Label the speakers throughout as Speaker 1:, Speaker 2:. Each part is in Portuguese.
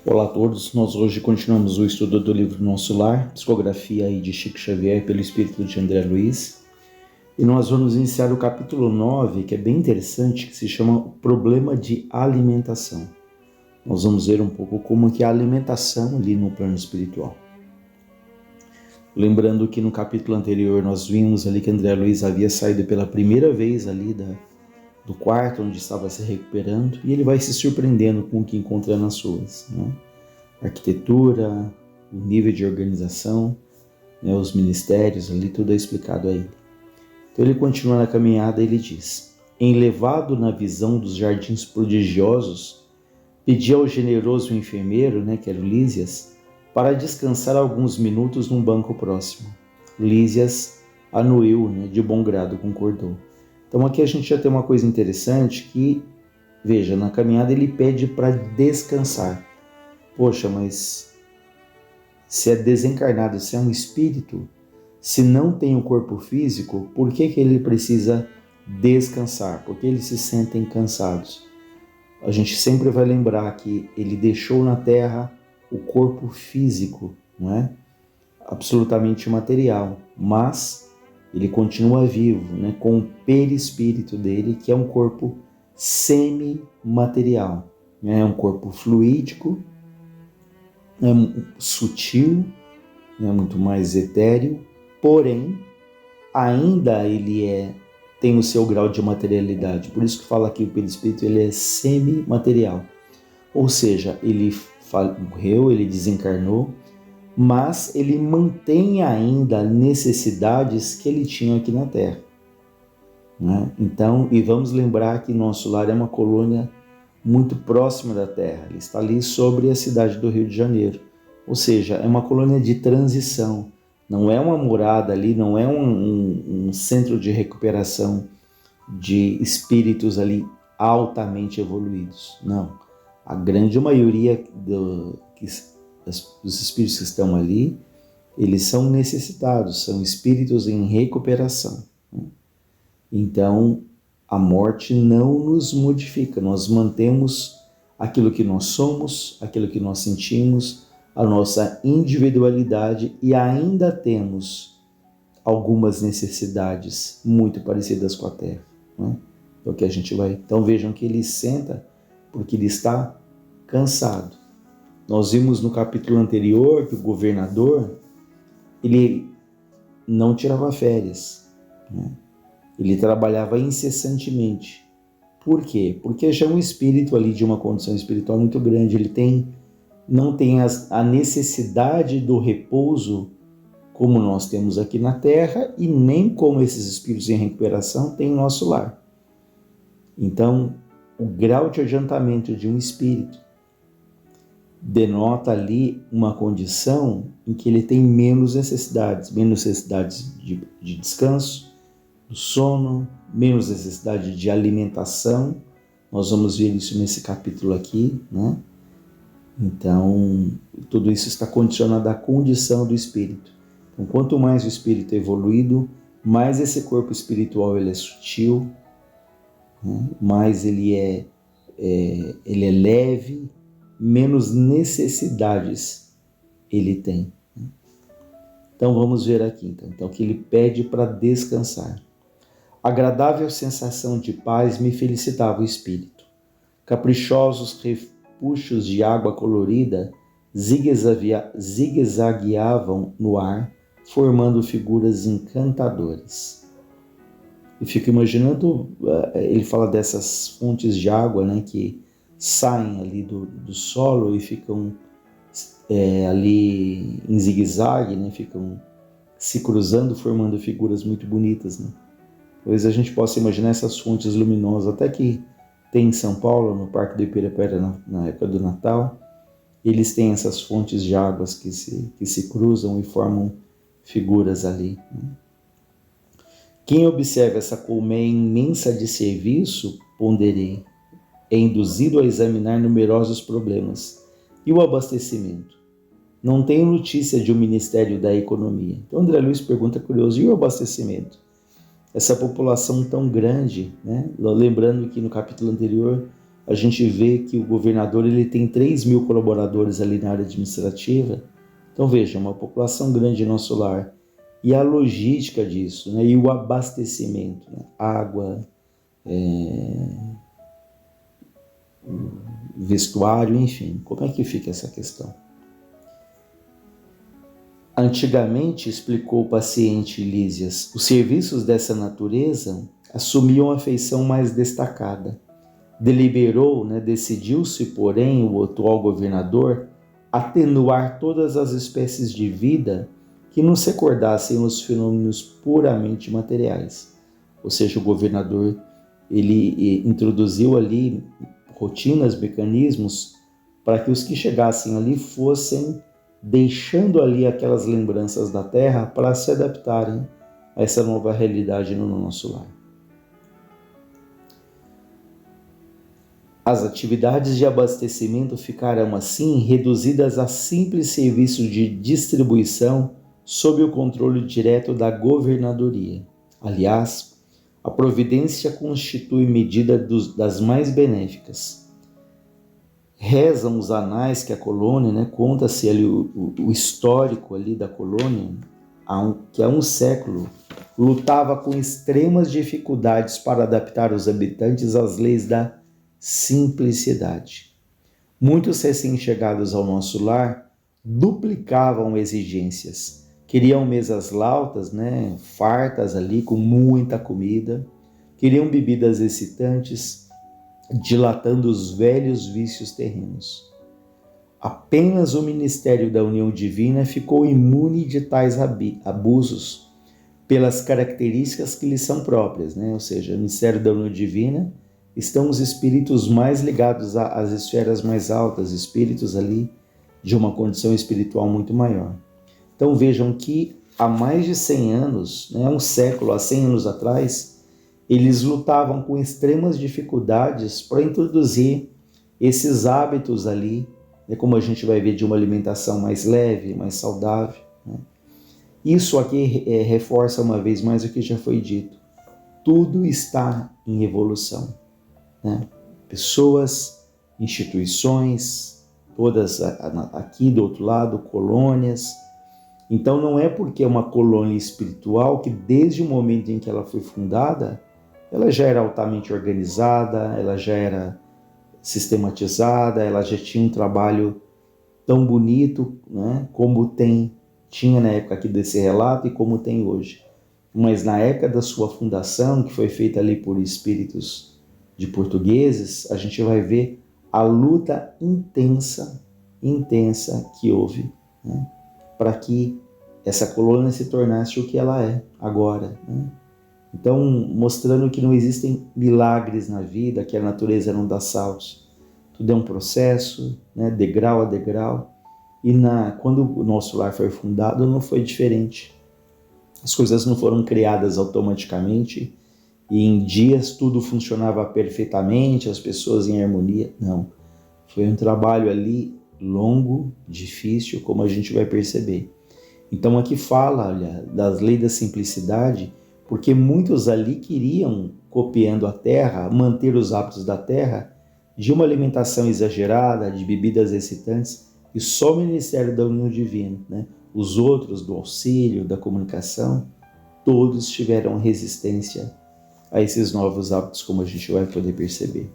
Speaker 1: Olá a todos, nós hoje continuamos o estudo do livro Nosso Lar, psicografia aí de Chico Xavier pelo espírito de André Luiz. E nós vamos iniciar o capítulo 9, que é bem interessante, que se chama O Problema de Alimentação. Nós vamos ver um pouco como que é a alimentação ali no plano espiritual. Lembrando que no capítulo anterior nós vimos ali que André Luiz havia saído pela primeira vez ali do quarto onde estava se recuperando, e ele vai se surpreendendo com o que encontra nas ruas, né? A arquitetura, o nível de organização, né, os ministérios, ali tudo é explicado a ele. Então ele continua na caminhada e ele diz: enlevado na visão dos jardins prodigiosos, pedi ao generoso enfermeiro, que era o Lísias, para descansar alguns minutos num banco próximo. Lísias anuiu, de bom grado concordou. Então aqui a gente já tem uma coisa interessante que, veja, na caminhada ele pede para descansar. Poxa, mas se é desencarnado, se é um espírito, se não tem o corpo físico, por que ele precisa descansar? Porque eles se sentem cansados. A gente sempre vai lembrar que ele deixou na Terra o corpo físico, não é? Absolutamente material, mas ele continua vivo, com o perispírito dele, que é um corpo semi-material, é um corpo fluídico, sutil, muito mais etéreo, porém ainda ele tem o seu grau de materialidade. Por isso que fala que o perispírito ele é semi-material, ou seja, ele morreu, ele desencarnou, mas ele mantém ainda necessidades que ele tinha aqui na Terra, né? Então, e vamos lembrar que Nosso Lar é uma colônia muito próxima da Terra, ele está ali sobre a cidade do Rio de Janeiro, ou seja, é uma colônia de transição, não é uma morada ali, não é um centro de recuperação de espíritos ali altamente evoluídos, não. A grande maioria dos espíritos que estão ali, eles são necessitados, são espíritos em recuperação. Então, a morte não nos modifica, nós mantemos aquilo que nós somos, aquilo que nós sentimos, a nossa individualidade, e ainda temos algumas necessidades muito parecidas com a Terra, né? É o que a gente vai. Então vejam que ele senta porque ele está cansado. Nós vimos no capítulo anterior que o governador, ele não tirava férias, né? Ele trabalhava incessantemente. Por quê? Porque já é um espírito ali de uma condição espiritual muito grande, ele não tem a necessidade do repouso como nós temos aqui na Terra, e nem como esses espíritos em recuperação têm em nosso lar. Então, o grau de adiantamento de um espírito denota ali uma condição em que ele tem menos necessidades de descanso, do sono, menos necessidade de alimentação. Nós vamos ver isso nesse capítulo aqui, né? Então, tudo isso está condicionado à condição do espírito. Então, quanto mais o espírito é evoluído, mais esse corpo espiritual ele é sutil, né? Mais ele é leve, menos necessidades ele tem. Então vamos ver aqui então que ele pede para descansar. Agradável sensação de paz me felicitava o espírito. Caprichosos repuxos de água colorida zigue-zagueavam no ar, formando figuras encantadoras. E fico imaginando, ele fala dessas fontes de água, que saem ali do solo e ficam ali em zigue-zague, ficam se cruzando, formando figuras muito bonitas, né? Talvez a gente possa imaginar essas fontes luminosas, até que tem em São Paulo, no Parque do Ibirapuera, na época do Natal, eles têm essas fontes de águas que se cruzam e formam figuras ali, né? Quem observa essa colmeia imensa de serviço, ponderei, é induzido a examinar numerosos problemas. E o abastecimento? Não tenho notícia de um Ministério da Economia. Então André Luiz pergunta curioso, e o abastecimento? Essa população tão grande, né? Lembrando que no capítulo anterior a gente vê que o governador ele tem 3.000 colaboradores ali na área administrativa. Então veja, uma população grande em nosso lar. E a logística disso, né? E o abastecimento, né? Água, vestuário, enfim. Como é que fica essa questão? Antigamente, explicou o paciente Lísias, os serviços dessa natureza assumiam a feição mais destacada. Deliberou, né, decidiu-se, porém, o atual governador atenuar todas as espécies de vida que não se recordassem os fenômenos puramente materiais. Ou seja, o governador ele introduziu ali rotinas, mecanismos para que os que chegassem ali fossem deixando ali aquelas lembranças da terra para se adaptarem a essa nova realidade no nosso lar. As atividades de abastecimento ficaram assim reduzidas a simples serviço de distribuição sob o controle direto da governadoria. Aliás, a providência constitui medida das mais benéficas. Rezam os anais que a colônia, né, conta-se ali o histórico ali da colônia, que há um século lutava com extremas dificuldades para adaptar os habitantes às leis da simplicidade. Muitos recém-chegados ao nosso lar duplicavam exigências. Queriam mesas lautas, né, fartas ali com muita comida. Queriam bebidas excitantes, dilatando os velhos vícios terrenos. Apenas o ministério da união divina ficou imune de tais abusos pelas características que lhe são próprias, né? Ou seja, o ministério da união divina estão os espíritos mais ligados às esferas mais altas, espíritos ali de uma condição espiritual muito maior. Então vejam que há mais de 100 anos, né, um século, há 100 anos atrás, eles lutavam com extremas dificuldades para introduzir esses hábitos ali, né, como a gente vai ver, de uma alimentação mais leve, mais saudável. Né? Isso aqui reforça uma vez mais o que já foi dito. Tudo está em evolução. Né? Pessoas, instituições, todas aqui do outro lado, colônias. Então não é porque é uma colônia espiritual que desde o momento em que ela foi fundada, ela já era altamente organizada, ela já era sistematizada, ela já tinha um trabalho tão bonito, né, como tinha na época aqui desse relato e como tem hoje. Mas na época da sua fundação, que foi feita ali por espíritos de portugueses, a gente vai ver a luta intensa que houve, né, para que essa colônia se tornasse o que ela é agora. Né? Então, mostrando que não existem milagres na vida, que a natureza não dá saltos. Tudo é um processo, né, degrau a degrau. E quando o nosso lar foi fundado, não foi diferente. As coisas não foram criadas automaticamente e em dias tudo funcionava perfeitamente, as pessoas em harmonia. Não. Foi um trabalho ali longo, difícil, como a gente vai perceber. Então aqui fala, olha, das leis da simplicidade, porque muitos ali queriam, copiando a terra, manter os hábitos da terra, de uma alimentação exagerada, de bebidas excitantes, e só o Ministério da União Divina, né? Os outros do auxílio, da comunicação, todos tiveram resistência a esses novos hábitos, como a gente vai poder perceber.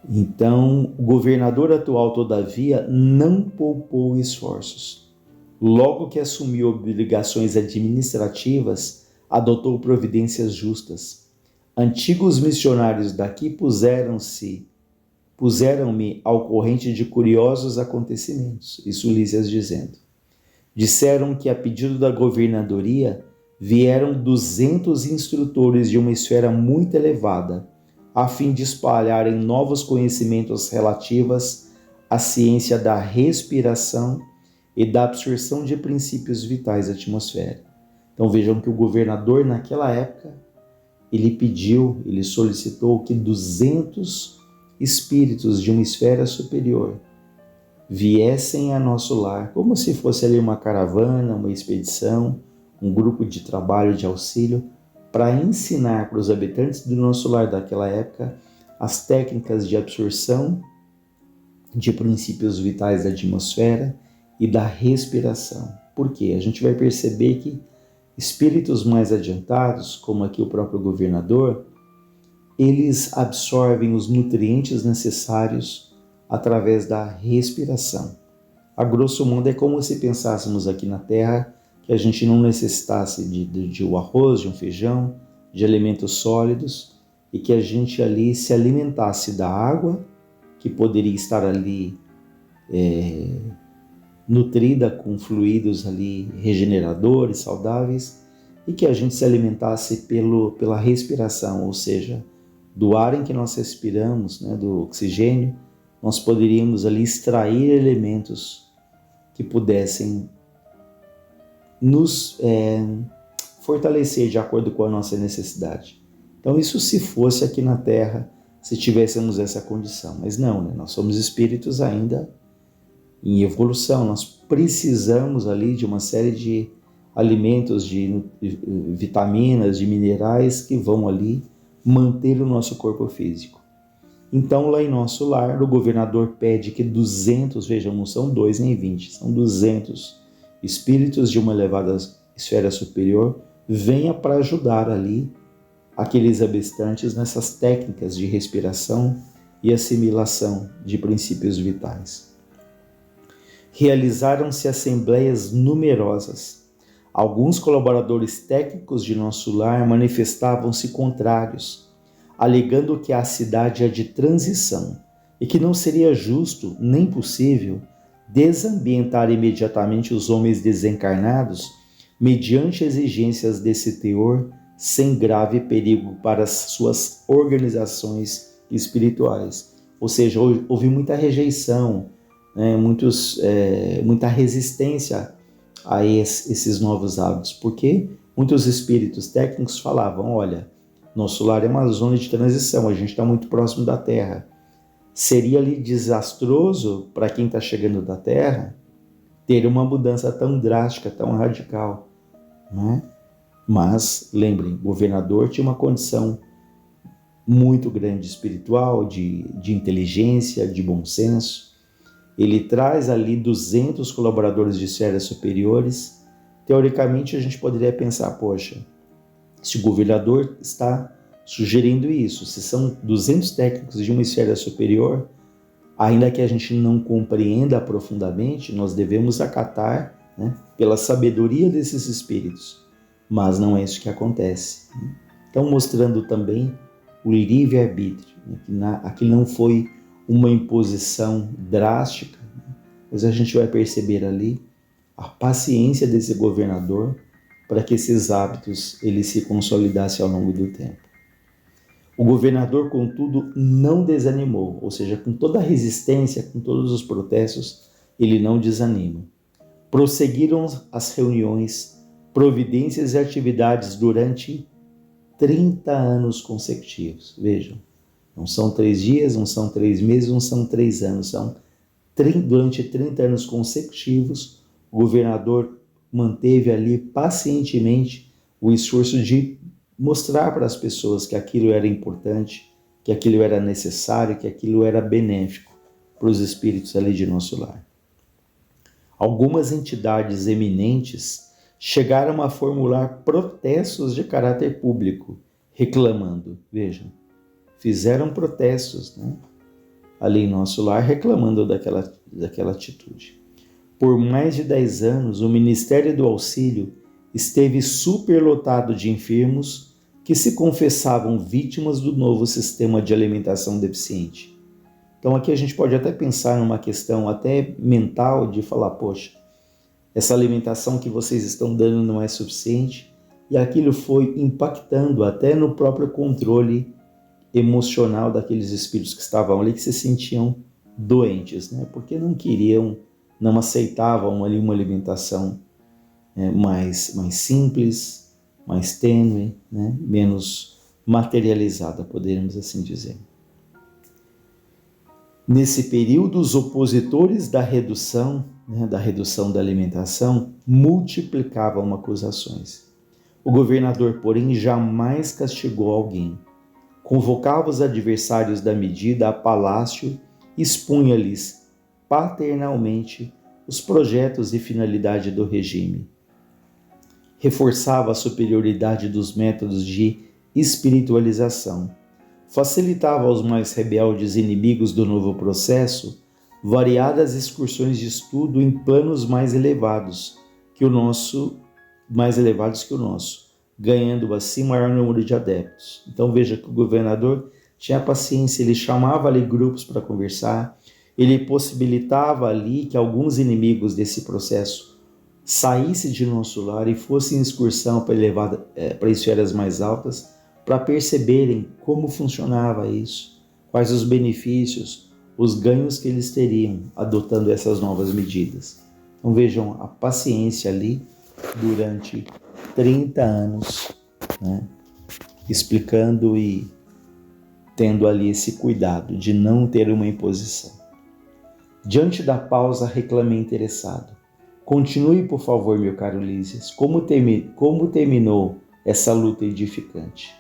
Speaker 1: Então, o governador atual, todavia, não poupou esforços. Logo que assumiu obrigações administrativas, adotou providências justas. Antigos missionários daqui puseram-me ao corrente de curiosos acontecimentos, isso Lísias dizendo. Disseram que, a pedido da governadoria, vieram 200 instrutores de uma esfera muito elevada, a fim de espalharem novos conhecimentos relativos à ciência da respiração e da absorção de princípios vitais da atmosfera. Então vejam que o governador naquela época, ele solicitou que 200 espíritos de uma esfera superior viessem a nosso lar, como se fosse ali uma caravana, uma expedição, um grupo de trabalho, de auxílio, para ensinar para os habitantes do nosso lar daquela época as técnicas de absorção de princípios vitais da atmosfera e da respiração. Por quê? A gente vai perceber que espíritos mais adiantados, como aqui o próprio governador, eles absorvem os nutrientes necessários através da respiração. A grosso modo é como se pensássemos aqui na Terra que a gente não necessitasse de um arroz, de um feijão, de alimentos sólidos, e que a gente ali se alimentasse da água, que poderia estar ali nutrida com fluidos ali regeneradores, saudáveis, e que a gente se alimentasse pela respiração, ou seja, do ar em que nós respiramos, né, do oxigênio, nós poderíamos ali extrair elementos que pudessem nos fortalecer de acordo com a nossa necessidade. Então isso se fosse aqui na Terra, se tivéssemos essa condição. Mas não, né? Nós somos espíritos ainda em evolução, nós precisamos ali de uma série de alimentos, de vitaminas, de minerais que vão ali manter o nosso corpo físico. Então lá em nosso lar, o governador pede que 200, vejam, não são 2 nem 20, são 200 espíritos de uma elevada esfera superior venha para ajudar ali aqueles habitantes nessas técnicas de respiração e assimilação de princípios vitais. Realizaram-se assembleias numerosas. Alguns colaboradores técnicos de nosso lar manifestavam-se contrários, alegando que a cidade é de transição e que não seria justo nem possível desambientar imediatamente os homens desencarnados mediante exigências desse teor sem grave perigo para as suas organizações espirituais. Ou seja, houve muita rejeição, né, muita resistência a esses novos hábitos, porque muitos espíritos técnicos falavam, olha, nosso lar é uma zona de transição, a gente está muito próximo da Terra. Seria ali desastroso para quem está chegando da Terra ter uma mudança tão drástica, tão radical, né? Mas, lembrem, o governador tinha uma condição muito grande espiritual, de inteligência, de bom senso. Ele traz ali 200 colaboradores de esferas superiores. Teoricamente, a gente poderia pensar, poxa, se o governador está sugerindo isso, se são 200 técnicos de uma esfera superior, ainda que a gente não compreenda profundamente, nós devemos acatar, né, pela sabedoria desses espíritos. Mas não é isso que acontece. Então, mostrando também o livre-arbítrio, né, que aqui não foi uma imposição drástica, mas a gente vai perceber ali a paciência desse governador para que esses hábitos eles se consolidassem ao longo do tempo. O governador, contudo, não desanimou, ou seja, com toda a resistência, com todos os protestos, ele não desanima. Prosseguiram as reuniões, providências e atividades durante 30 anos consecutivos. Vejam, não são 3 dias, não são 3 meses, não são 3 anos, durante 30 anos consecutivos, o governador manteve ali pacientemente o esforço de mostrar para as pessoas que aquilo era importante, que aquilo era necessário, que aquilo era benéfico para os espíritos ali de nosso lar. Algumas entidades eminentes chegaram a formular protestos de caráter público, reclamando, vejam, fizeram protestos, né, ali em nosso lar, reclamando daquela atitude. Por mais de 10 anos, o Ministério do Auxílio esteve superlotado de enfermos que se confessavam vítimas do novo sistema de alimentação deficiente. Então aqui a gente pode até pensar numa questão até mental de falar, poxa, essa alimentação que vocês estão dando não é suficiente, e aquilo foi impactando até no próprio controle emocional daqueles espíritos que estavam ali, que se sentiam doentes, né? Porque não aceitavam ali uma alimentação mais simples, mais tênue, né? Menos materializada, poderíamos assim dizer. Nesse período, os opositores da redução da alimentação multiplicavam acusações. O governador, porém, jamais castigou alguém. convocava os adversários da medida a palácio e expunha-lhes paternalmente os projetos e finalidade do regime. Reforçava a superioridade dos métodos de espiritualização. Facilitava aos mais rebeldes inimigos do novo processo variadas excursões de estudo em planos mais elevados que o nosso, ganhando assim maior número de adeptos. Então veja que o governador tinha paciência, ele chamava ali grupos para conversar, ele possibilitava ali que alguns inimigos desse processo saíssem de nosso lar e fossem em excursão para esferas mais altas, para perceberem como funcionava isso, quais os benefícios, os ganhos que eles teriam adotando essas novas medidas. Então vejam a paciência ali durante 30 anos, né? Explicando e tendo ali esse cuidado de não ter uma imposição. Diante da pausa, reclamei interessado: continue, por favor, meu caro Lísias, como terminou essa luta edificante?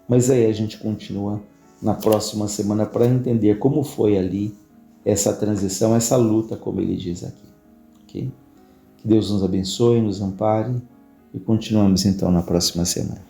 Speaker 1: Mas aí a gente continua na próxima semana para entender como foi ali essa transição, essa luta, como ele diz aqui. Okay? Que Deus nos abençoe, nos ampare e continuamos então na próxima semana.